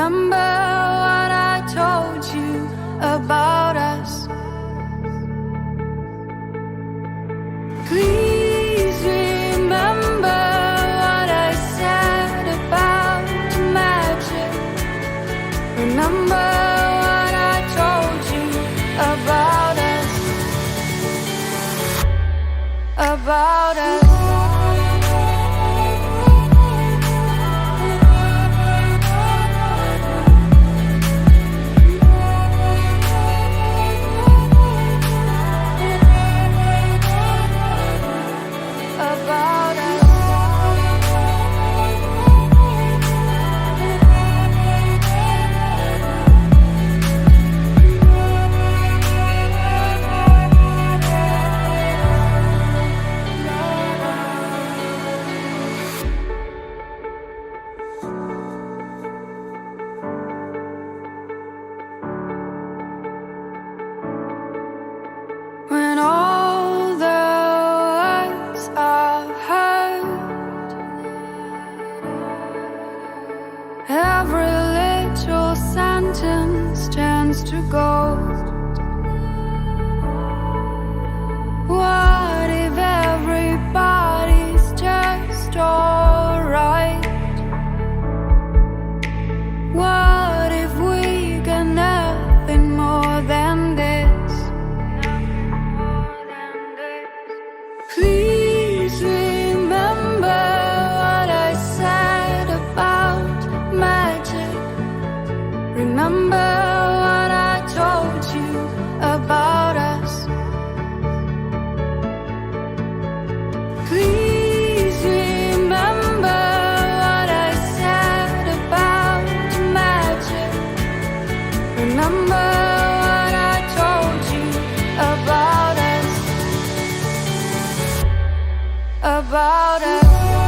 Remember what I told you about us. Please remember what I said about magic. Remember what I told you about us. About us. When all the words are heard, every little sentence turns to gold. What if everybody's just alright? What if we got nothing more than this? Please remember what I said about magic. Remember what I told you about us. Please remember what I said about magic. Remember what I told you about us. About us.